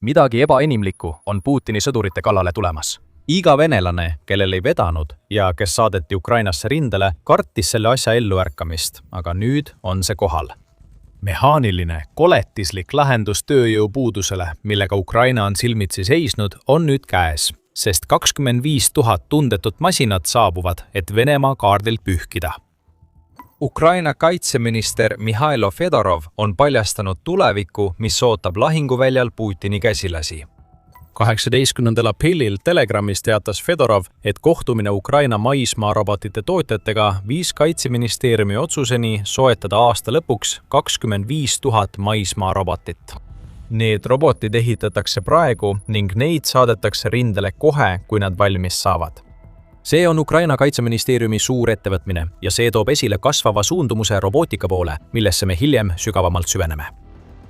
Midagi ebainimlikku on Putini sõdurite kallale tulemas. Iga venelane, kellel ei vedanud ja kes saadeti Ukrainasse rindele, kartis selle asja elluärkamist, aga nüüd on see kohal. Mehaaniline, koletislik lahendus tööjõupuudusele, millega Ukraina on silmitsi seisnud, on nüüd käes, sest 25 000 tundetut masinat saabuvad, et Venemaa kaardilt pühkida. Ukraina kaitseminister Mihhailo Fedorov on paljastanud tulevikku, mis ootab lahinguväljal Putini käsilasi. 18. aprillil Telegramis teatas Fedorov, et kohtumine Ukraina maismaarobotite tootjatega viis kaitseministeeriumi otsuseni soetada aasta lõpuks 25 000 maismaarobotit. Need robotid ehitatakse praegu ning neid saadetakse rindele kohe, kui nad valmis saavad. See on Ukraina kaitseministeeriumi suur ettevõtmine ja see toob esile kasvava suundumuse robootika poole, millesse me hiljem sügavamalt süveneme.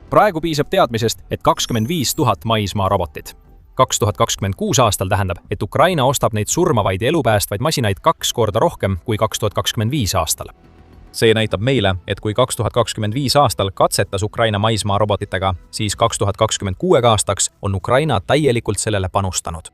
Praegu piisab teadmisest, et 25 000 maismaarobotit. 2026 aastal tähendab, et Ukraina ostab neid surmavaid ja elupäästvaid masinaid 2 korda rohkem kui 2025 aastal. See näitab meile, et kui 2025 aastal katsetas Ukraina maismaarobotitega, siis 2026 aastaks on Ukraina täielikult sellele panustanud.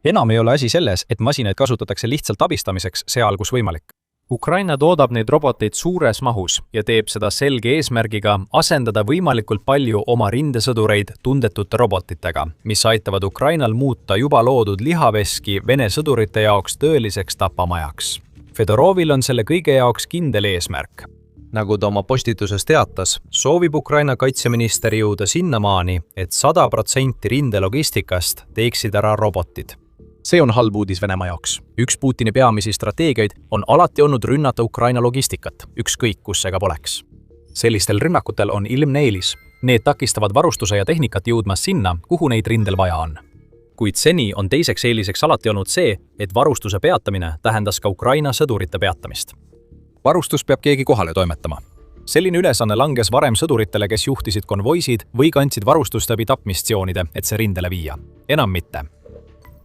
Enam ei ole asi selles, et masinaid kasutatakse lihtsalt abistamiseks seal, kus võimalik. Ukraina toodab neid roboteid suures mahus ja teeb seda selge eesmärgiga asendada võimalikult palju oma rindesõdureid tundetute robotitega, mis aitavad Ukrainal muuta juba loodud lihaveski Vene sõdurite jaoks tõeliseks tapamajaks. Fedorovil on selle kõige jaoks kindel eesmärk. Nagu ta oma postituses teatas, soovib Ukraina kaitseminister jõuda sinnamaani, et 100% rindelogistikast teeksid ära robotid. See on halb uudis Venemaa jaoks. Üks Putini peamisi strateegiaid on alati olnud rünnata Ukraina logistikat, ükskõik kus see ka poleks. Sellistel rünnakutel on ilmne eelis. Need takistavad varustuse ja tehnikat jõudmas sinna, kuhu neid rindel vaja on. Kuid seni on teiseks eeliseks alati olnud see, et varustuse peatamine tähendas ka Ukraina sõdurite peatamist. Varustus peab keegi kohale toimetama. Selline ülesanne langes varem sõduritele, kes juhtisid konvoisid või kandsid varustust läbi tapmistsioonide, et see rindele viia. Enam mitte.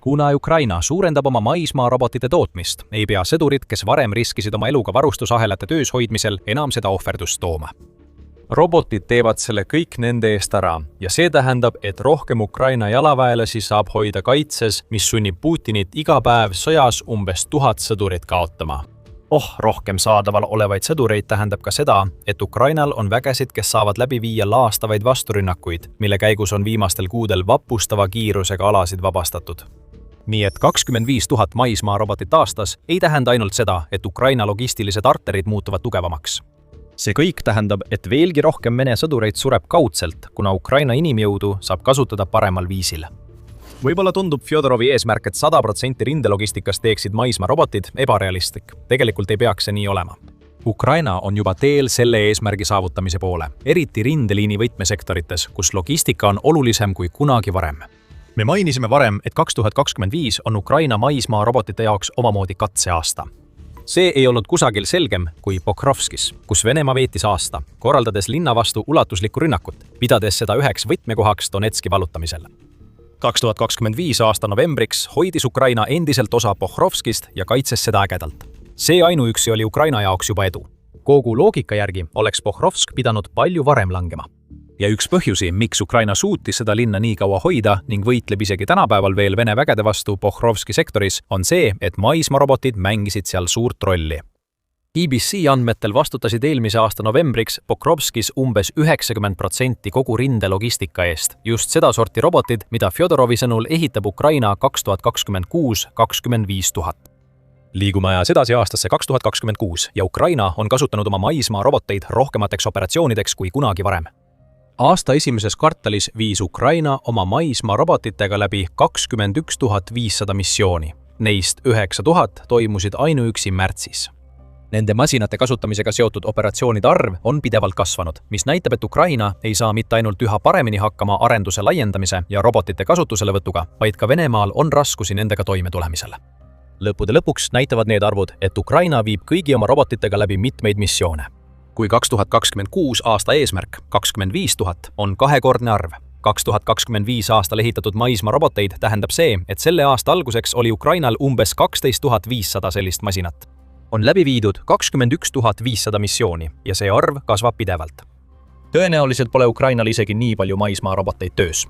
Kuna Ukraina suurendab oma maismaarobotite tootmist, ei pea sõdurid, kes varem riskisid oma eluga varustusahelate töös hoidmisel, enam seda ohverdust tooma. Robotid teevad selle kõik nende eest ära ja see tähendab, et rohkem Ukraina jalaväelasi saab hoida kaitses, mis sunnib Putinit iga päev sõjas umbes 1000 sõdurit kaotama. Rohkem saadaval olevaid sõdureid tähendab ka seda, et Ukrainal on vägesid, kes saavad läbi viia laastavaid vasturünnakuid, mille käigus on viimastel kuudel vapustava kiirusega alasid vabastatud. Nii et 25 000 maismaarobotit aastas ei tähenda ainult seda, et Ukraina logistilised arterid muutuvad tugevamaks. See kõik tähendab, et veelgi rohkem Vene sõdureid sureb kaudselt, kuna Ukraina inimjõudu saab kasutada paremal viisil. Võib-olla tundub Fjodorovi eesmärk, et 100% rindelogistikast teeksid maismaarobotid ebarealistlik. Tegelikult ei peaks see nii olema. Ukraina on juba teel selle eesmärgi saavutamise poole, eriti rindeliini võtmesektorites, kus logistika on olulisem kui kunagi varem. Me mainisime varem, et 2025 on Ukraina maismaarobotite jaoks omamoodi katseaasta. See ei olnud kusagil selgem kui Pokrovskis, kus Venemaa veetis aasta, korraldades linna vastu ulatuslikku rünnakut, pidades seda üheks võtmekohaks Donetski vallutamisel. 2025 aasta novembriks hoidis Ukraina endiselt osa Pokrovskist ja kaitses seda ägedalt. See ainuüksi oli Ukraina jaoks juba edu. Kogu loogika järgi oleks Pokrovsk pidanud palju varem langema. Ja üks põhjusi, miks Ukraina suutis seda linna nii kaua hoida ning võitleb isegi tänapäeval veel Vene vägede vastu Pokrovski sektoris, on see, et maismaarobotid mängisid seal suurt rolli. BBC andmetel vastutasid eelmise aasta novembriks Pokrovskis umbes 90% kogu rindelogistika eest. Just seda sorti robotid, mida Fjodorovi sõnul ehitab Ukraina 2026 25 000. Liigume ajas edasi aastasse 2026 ja Ukraina on kasutanud oma maismaaroboteid rohkemateks operatsioonideks kui kunagi varem. Aasta esimeses kvartalis viis Ukraina oma maismaarobotitega läbi 21 500 missiooni. Neist 9 000 toimusid ainuüksi märtsis. Nende masinate kasutamisega seotud operatsioonide arv on pidevalt kasvanud, mis näitab, et Ukraina ei saa mitte ainult üha paremini hakkama arenduse laiendamise ja robotite kasutuselevõtuga, vaid ka Venemaal on raskusi nendega toime tulemisel. Lõppude lõpuks näitavad need arvud, et Ukraina viib kõigi oma robotitega läbi mitmeid missioone. Kui 2026 aasta eesmärk 25 000 on kahekordne arv. 2025 aastal ehitatud maismaaroboteid tähendab see, et selle aasta alguseks oli Ukrainal umbes 12 500 sellist masinat. On läbi viidud 21 500 missiooni ja see arv kasvab pidevalt. Tõenäoliselt pole Ukrainal isegi nii palju maismaaroboteid töös.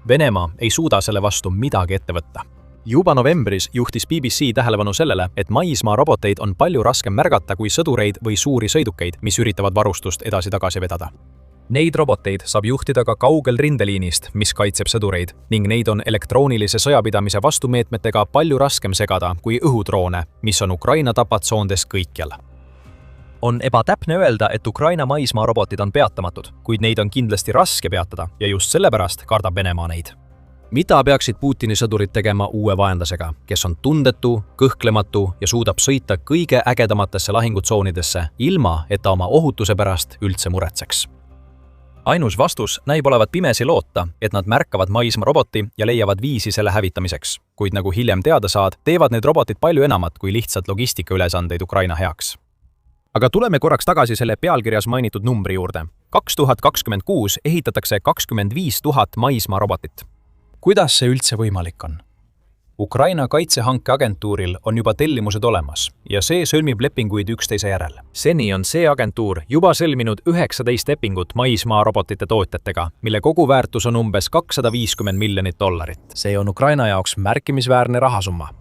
Venemaa ei suuda selle vastu midagi ette võtta. Juba novembris juhtis BBC tähelepanu sellele, et maismaaroboteid on palju raskem märgata kui sõdureid või suuri sõidukeid, mis üritavad varustust edasi-tagasi vedada. Neid roboteid saab juhtida ka kaugel rindeliinist, mis kaitseb sõdureid, ning neid on elektroonilise sõjapidamise vastumeetmetega palju raskem segada kui õhudroone, mis on Ukraina tapatsoondes kõikjal. On ebatäpne öelda, et Ukraina maismaarobotid on peatamatud, kuid neid on kindlasti raske peatada ja just sellepärast kardab Venemaa neid. Mida peaksid Putini sõdurid tegema uue vaenlasega, kes on tundetu, kõhklematu ja suudab sõita kõige ägedamatesse lahingutsoonidesse, ilma et ta oma ohutuse pärast üldse muretseks? Ainus vastus näib olevat pimesi loota, et nad märkavad maismaaroboti ja leiavad viisi selle hävitamiseks, kuid nagu hiljem teada saad, teevad need robotid palju enamat kui lihtsalt logistikaülesandeid Ukraina heaks. Aga tuleme korraks tagasi selle pealkirjas mainitud numbri juurde. 2026 ehitatakse 25 000 maismaarobotit. Kuidas see üldse võimalik on? Ukraina kaitsehankeagentuuril on juba tellimused olemas ja see sõlmib lepinguid üksteise järel. Seni on see agentuur juba sõlminud 19 lepingut maismaarobotite tootjatega, mille koguväärtus on umbes $250 miljonit. See on Ukraina jaoks märkimisväärne rahasumma.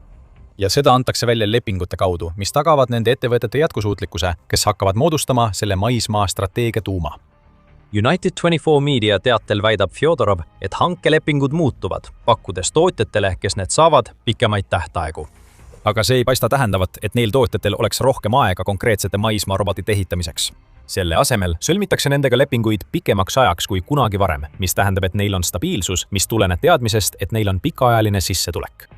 Ja seda antakse välja lepingute kaudu, mis tagavad nende ettevõtete jätkusuutlikkuse, kes hakkavad moodustama selle maismaa strateegia tuuma. United 24 Media teatel väidab Fjodorov, et hankelepingud muutuvad, pakkudes tootjatele, kes need saavad, pikemaid tähtaegu. Aga see ei paista tähendavat, et neil tootjatel oleks rohkem aega konkreetsete maismaarobotite ehitamiseks. Selle asemel sõlmitakse nendega lepinguid pikemaks ajaks kui kunagi varem, mis tähendab, et neil on stabiilsus, mis tuleneb teadmisest, et neil on pikaajaline sissetulek.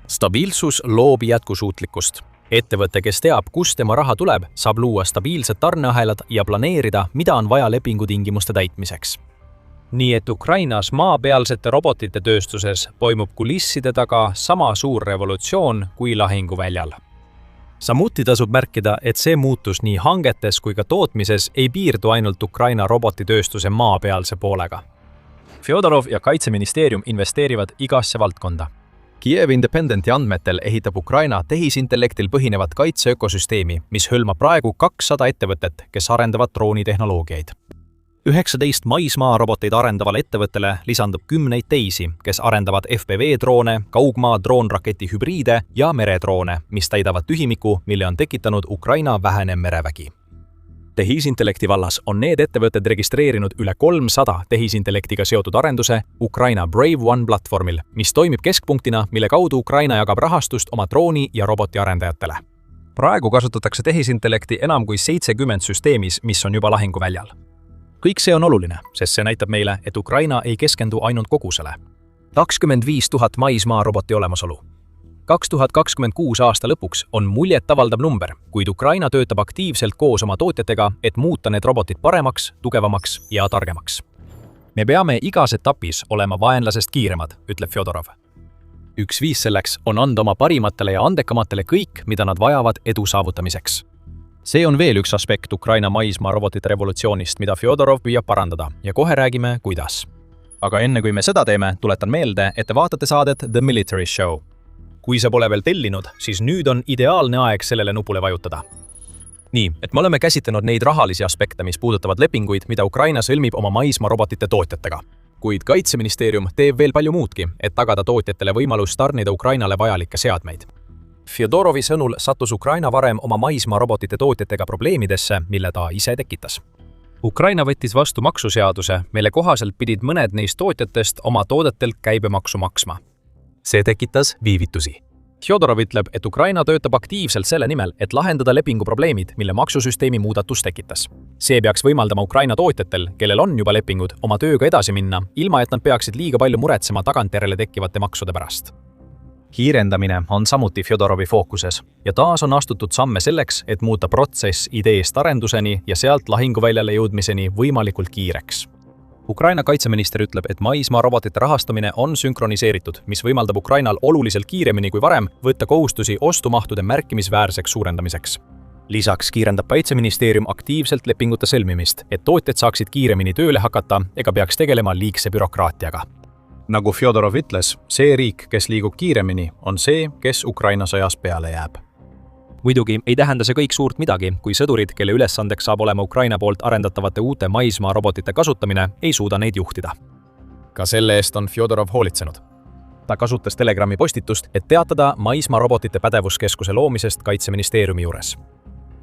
Stabiilsus loob jätkusuutlikkust. Ettevõte, kes teab, kust tema raha tuleb, saab luua stabiilsed tarneahelad ja planeerida, mida on vaja lepingutingimuste täitmiseks. Nii et Ukrainas maapealsete robotite tööstuses toimub kulisside taga sama suur revolutsioon kui lahinguväljal. Samuti tasub märkida, et see muutus nii hangetes kui ka tootmises ei piirdu ainult Ukraina robotitööstuse maapealse poolega. Fjodorov ja Kaitseministeerium investeerivad igasse valdkonda. Kiev Independenti andmetel ehitab Ukraina tehisintellektil põhinevat kaitseökosüsteemi, mis hõlmab praegu 200 ettevõtet, kes arendavad droonitehnoloogiaid. 19 maismaaroboteid arendavale ettevõttele lisandub 10 teisi, kes arendavad FPV-droone, kaugmaa droonraketi hübriide ja meredroone, mis täidavad tühimiku, mille on tekitanud Ukraina vähene merevägi. Tehisintellekti vallas on need ettevõtted registreerinud üle 300 tehisintellektiga seotud arenduse Ukraina Brave One platvormil, mis toimib keskpunktina, mille kaudu Ukraina jagab rahastust oma drooni- ja robotiarendajatele. Praegu kasutatakse tehisintellekti enam kui 70 süsteemis, mis on juba lahinguväljal. Kõik see on oluline, sest see näitab meile, et Ukraina ei keskendu ainult kogusele. 25 000 maismaaroboti olemasolu. 2026 aasta lõpuks on muljetavaldav number, kuid Ukraina töötab aktiivselt koos oma tootjatega, et muuta need robotid paremaks, tugevamaks ja targemaks. Me peame igas etapis olema vaenlasest kiiremad, ütleb Fjodorov. Üks viis selleks on anda oma parimatele ja andekamatele kõik, mida nad vajavad edu saavutamiseks. See on veel üks aspekt Ukraina maismaarobotite revolutsioonist, mida Fjodorov püüab parandada ja kohe räägime, kuidas. Aga enne kui me seda teeme, tuletan meelde, et te vaatate saadet The Military Show. Kui sa pole veel tellinud, siis nüüd on ideaalne aeg sellele nupule vajutada. Nii, et me oleme käsitlenud neid rahalisi aspekte, mis puudutavad lepinguid, mida Ukraina sõlmib oma maismaarobotite tootjatega. Kuid Kaitseministeerium teeb veel palju muudki, et tagada tootjatele võimalus tarnida Ukrainale vajalikke seadmeid. Fjodorovi sõnul sattus Ukraina varem oma maismaarobotite tootjatega probleemidesse, mille ta ise tekitas. Ukraina võttis vastu maksuseaduse, mille kohaselt pidid mõned neist tootjatest oma toodetelt käibemaksu maksma. See tekitas viivitusi. Fjodorov ütleb, et Ukraina töötab aktiivselt selle nimel, et lahendada lepingu probleemid, mille maksusüsteemi muudatus tekitas. See peaks võimaldama Ukraina tootjatel, kellel on juba lepingud, oma tööga edasi minna, ilma et nad peaksid liiga palju muretsema tagantjärele tekkivate maksude pärast. Kiirendamine on samuti Fjodorovi fookuses ja taas on astutud samme selleks, et muuta protsess ideest arenduseni ja sealt lahinguväljale jõudmiseni võimalikult kiireks. Ukraina kaitseminister ütleb, et maismaarobotite rahastamine on sünkroniseeritud, mis võimaldab Ukrainal oluliselt kiiremini kui varem võtta kohustusi ostumahtude märkimisväärseks suurendamiseks. Lisaks kiirendab Kaitseministeerium aktiivselt lepingute sõlmimist, et tootjad saaksid kiiremini tööle hakata ega peaks tegelema liigse bürokraatiaga. Nagu Fjodorov ütles, see riik, kes liigub kiiremini, on see, kes Ukraina sõjas peale jääb. Muidugi ei tähenda see kõik suurt midagi, kui sõdurid, kelle ülesandeks saab olema Ukraina poolt arendatavate uute maismaarobotite kasutamine, ei suuda neid juhtida. Ka selle eest on Fjodorov hoolitsenud. Ta kasutas Telegrami postitust, et teatada maismaarobotite pädevuskeskuse loomisest Kaitseministeeriumi juures.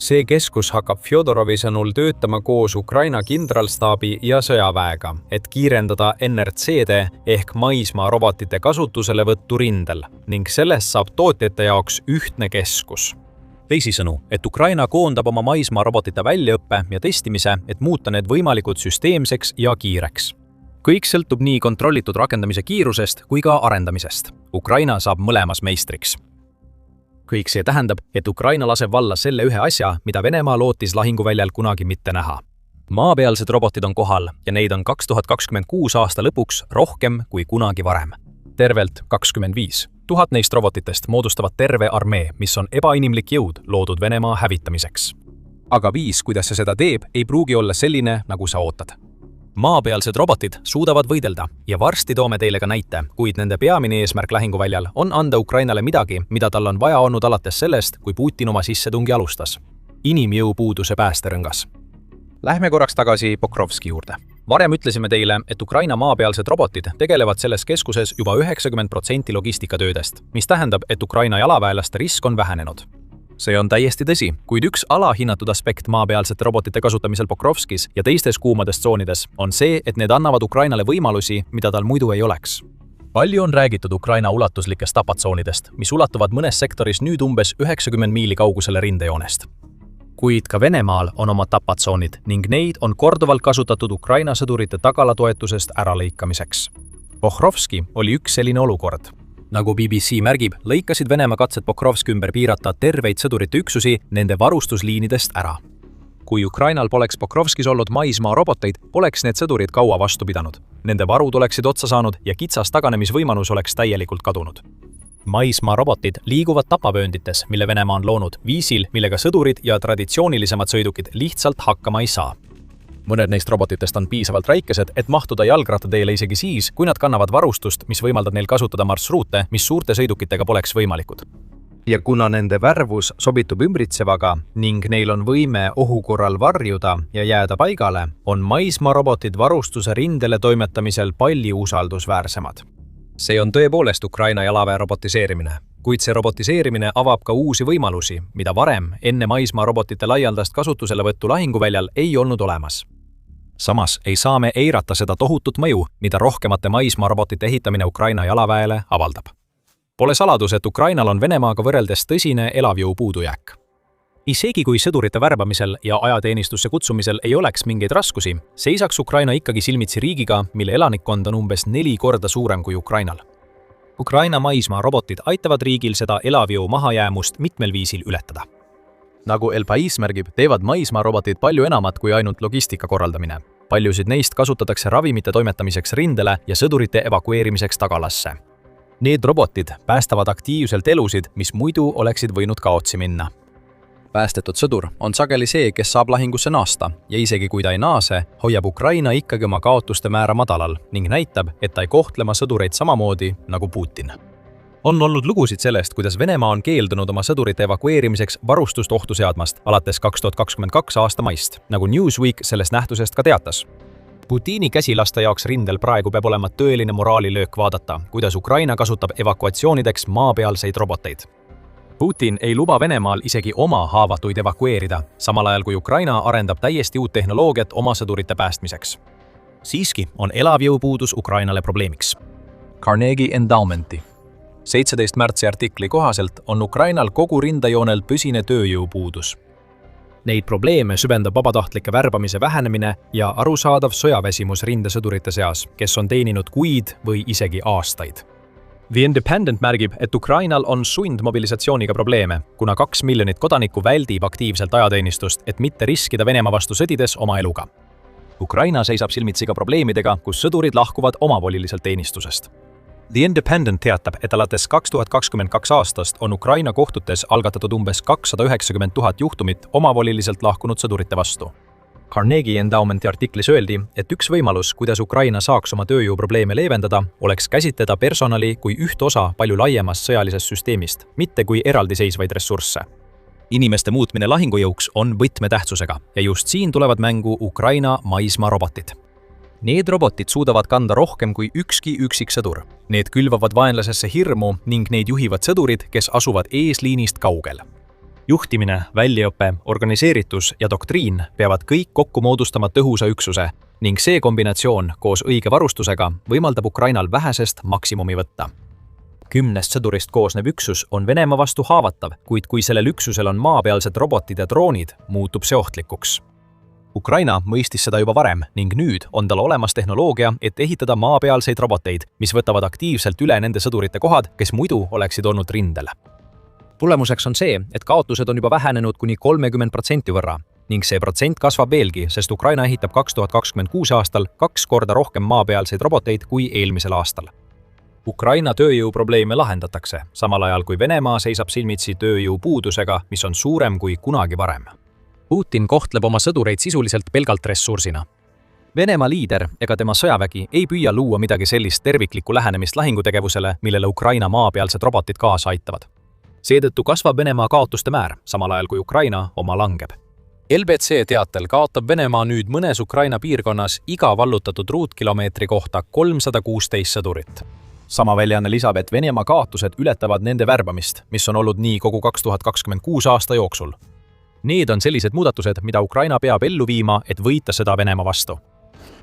See keskus hakkab Fjodorovi sõnul töötama koos Ukraina kindralstaabi ja sõjaväega, et kiirendada NRC-de ehk maismaarobotite kasutuselevõttu rindel ning sellest saab tootjate jaoks ühtne keskus. Teisisõnu, et Ukraina koondab oma maismaarobotite väljaõppe ja testimise, et muuta need võimalikult süsteemseks ja kiireks. Kõik sõltub nii kontrollitud rakendamise kiirusest kui ka arendamisest. Ukraina saab mõlemas meistriks. Kõik see tähendab, et Ukraina laseb valla selle ühe asja, mida Venemaa lootis lahinguväljal kunagi mitte näha. Maapealsed robotid on kohal ja neid on 2026 aasta lõpuks rohkem kui kunagi varem. Tervelt 25 000 neist robotitest moodustavad terve armee, mis on ebainimlik jõud loodud Venemaa hävitamiseks. Aga viis, kuidas see seda teeb, ei pruugi olla selline, nagu sa ootad. Maapealsed robotid suudavad võidelda ja varsti toome teile ka näite, kuid nende peamine eesmärk lahinguväljal on anda Ukrainale midagi, mida tal on vaja olnud alates sellest, kui Putin oma sissetungi alustas. Inimjõupuuduse päästerõngas. Lähme korraks tagasi Pokrovski juurde. Varem ütlesime teile, et Ukraina maapealsed robotid tegelevad selles keskuses juba 90% logistikatöödest, mis tähendab, et Ukraina jalaväelaste risk on vähenenud. See on täiesti tõsi, kuid üks alahinnatud aspekt maapealsete robotite kasutamisel Pokrovskis ja teistes kuumades tsoonides on see, et need annavad Ukrainale võimalusi, mida tal muidu ei oleks. Palju on räägitud Ukraina ulatuslikest tapatsoonidest, mis ulatuvad mõnes sektoris nüüd umbes 90 miili kaugusele rindejoonest. Kuid ka Venemaal on oma tapatsoonid ning neid on korduvalt kasutatud Ukraina sõdurite tagalatoetusest äralõikamiseks. Pokrovski oli üks selline olukord. Nagu BBC märgib, lõikasid Venemaa katsed Pokrovski ümber piirata terveid sõdurite üksusi nende varustusliinidest ära. Kui Ukrainal poleks Pokrovskis olnud maismaa roboteid, poleks need sõdurid kaua vastu pidanud. Nende varud oleksid otsa saanud ja kitsas taganemisvõimalus oleks täielikult kadunud. Maismaa robotid liiguvad tapavööndites, mille Venemaa on loonud viisil, millega sõdurid ja traditsioonilisemad sõidukid lihtsalt hakkama ei saa. Mõned neist robotitest on piisavalt väikesed, et mahtuda jalgrattateele isegi siis, kui nad kannavad varustust, mis võimaldab neil kasutada marsruute, mis suurte sõidukitega poleks võimalikud. Ja kuna nende värvus sobitub ümbritsevaga ning neil on võime ohu korral varjuda ja jääda paigale, on maismaarobotid varustuse rindele toimetamisel palju usaldusväärsemad. See on tõepoolest Ukraina jalaväe robotiseerimine, kuid see robotiseerimine avab ka uusi võimalusi, mida varem enne maismaarobotite laialdast kasutuselevõttu lahinguväljal ei olnud olemas. Samas ei saa me eirata seda tohutut mõju, mida rohkemate maismaarobotite ehitamine Ukraina jalaväele avaldab. Pole saladus, et Ukrainal on Venemaaga võrreldes tõsine elavjõu puudujääk. Isegi kui sõdurite värbamisel ja ajateenistusse kutsumisel ei oleks mingeid raskusi, seisaks Ukraina ikkagi silmitsi riigiga, mille elanikkond on umbes 4 korda suurem kui Ukrainal. Ukraina maismaarobotid aitavad riigil seda elavjõu mahajäämust mitmel viisil ületada. Nagu El Pais märgib, teevad maismaarobotid palju enamat kui ainult logistika korraldamine. Paljusid neist kasutatakse ravimite toimetamiseks rindele ja sõdurite evakueerimiseks tagalasse. Need robotid päästavad aktiivselt elusid, mis muidu oleksid võinud kaotsi minna. Päästetud sõdur on sageli see, kes saab lahingusse naasta ja isegi kui ta ei naase, hoiab Ukraina ikkagi oma kaotuste määra madalal ning näitab, et ta ei kohtlema sõdureid samamoodi nagu Putin. On olnud lugusid sellest, kuidas Venemaa on keeldunud oma sõdurite evakueerimiseks varustust ohtu seadmast alates 2022 aasta maist, nagu Newsweek sellest nähtusest ka teatas. Putini käsilaste jaoks rindel praegu peab olema tõeline moraalilöök vaadata, kuidas Ukraina kasutab evakuatsioonideks maapealseid roboteid. Putin ei luba Venemaal isegi oma haavatuid evakueerida, samal ajal kui Ukraina arendab täiesti uut tehnoloogiat oma sõdurite päästmiseks. Siiski on elavjõupuudus Ukrainale probleemiks. Carnegie Endowmenti 17. märtsi artikli kohaselt on Ukrainal kogu rindejoonel püsine tööjõupuudus. Neid probleeme süvendab vabatahtlike värbamise vähenemine ja arusaadav sõjaväsimus rindesõdurite seas, kes on teeninud kuid või isegi aastaid. The Independent märgib, et Ukrainal on sundmobilisatsiooniga probleeme, kuna 2 miljonit kodanikku väldib aktiivselt ajateenistust, et mitte riskida Venemaa vastu sõdides oma eluga. Ukraina seisab silmitsi ka probleemidega, kus sõdurid lahkuvad omavoliliselt teenistusest. The Independent teatab, et alates 2022 aastast on Ukraina kohtutes algatatud umbes 290 000 juhtumit omavoliliselt lahkunud sõdurite vastu. Carnegie Endowmenti artiklis öeldi, et üks võimalus, kuidas Ukraina saaks oma tööjõuprobleeme leevendada, oleks käsitleda personali kui üht osa palju laiemast sõjalisest süsteemist, mitte kui eraldiseisvaid ressursse. Inimeste muutmine lahingujõuks on võtmetähtsusega ja just siin tulevad mängu Ukraina maismaarobotid. Need robotid suudavad kanda rohkem kui ükski üksiksõdur. Need külvavad vaenlasesse hirmu ning neid juhivad sõdurid, kes asuvad eesliinist kaugel. Juhtimine, väljaõpe, organiseeritus ja doktriin peavad kõik kokku moodustama tõhusa üksuse ning see kombinatsioon koos õige varustusega võimaldab Ukrainal vähesest maksimumi võtta. 10 sõdurist koosnev üksus on Venemaa vastu haavatav, kuid kui sellel üksusel on maapealsed robotid ja droonid, muutub see ohtlikuks. Ukraina mõistis seda juba varem ning nüüd on tal olemas tehnoloogia, et ehitada maapealseid roboteid, mis võtavad aktiivselt üle nende sõdurite kohad, kes muidu oleksid olnud rindel. Tulemuseks on see, et kaotused on juba vähenenud kuni 30% võrra ning see protsent kasvab veelgi, sest Ukraina ehitab 2026 aastal 2 korda rohkem maapealseid roboteid kui eelmisel aastal. Ukraina tööjõuprobleeme lahendatakse, samal ajal kui Venemaa seisab silmitsi tööjõupuudusega, mis on suurem kui kunagi varem. Putin kohtleb oma sõdureid sisuliselt pelgalt ressursina. Venemaa liider ega tema sõjavägi ei püüa luua midagi sellist terviklikku lähenemist lahingutegevusele, millele Ukraina maapealsed robotid kaasa aitavad. Seetõttu kasvab Venemaa kaotuste määr, samal ajal kui Ukraina oma langeb. LBC teatel kaotab Venemaa nüüd mõnes Ukraina piirkonnas iga vallutatud ruutkilomeetri kohta 316 sõdurit. Sama väljaanne lisab, et Venemaa kaotused ületavad nende värbamist, mis on olnud nii kogu 2026 aasta jooksul. Need on sellised muudatused, mida Ukraina peab ellu viima, et võita sõda Venemaa vastu.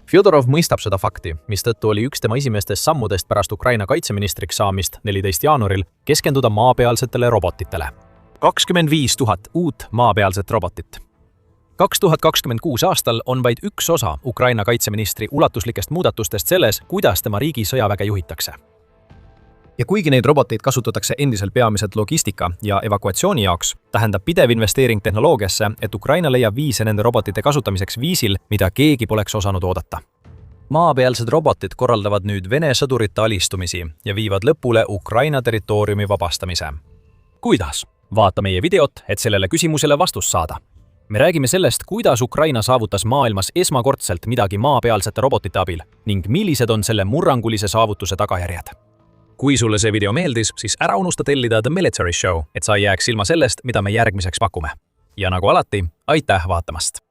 Fjodorov mõistab seda fakti, mistõttu oli üks tema esimestest sammudest pärast Ukraina kaitseministriks saamist 14. jaanuaril keskenduda maapealsetele robotitele. 25 000 uut maapealset robotit. 2026 aastal on vaid üks osa Ukraina kaitseministri ulatuslikest muudatustest selles, kuidas tema riigi sõjaväge juhitakse. Ja kuigi neid roboteid kasutatakse endiselt peamiselt logistika ja evakuatsiooni jaoks, tähendab pidev investeering tehnoloogiasse, et Ukraina leiab viise nende robotite kasutamiseks viisil, mida keegi poleks osanud oodata. Maapealsed robotid korraldavad nüüd Vene sõdurite alistumisi ja viivad lõpule Ukraina territooriumi vabastamise. Kuidas? Vaata meie videot, et sellele küsimusele vastust saada. Me räägime sellest, kuidas Ukraina saavutas maailmas esmakordselt midagi maapealsete robotite abil ning millised on selle murrangulise saavutuse tagajärjed. Kui sulle see video meeldis, siis ära unusta tellida The Military Show, et sa ei jääks ilma sellest, mida me järgmiseks pakume. Ja nagu alati, aitäh vaatamast!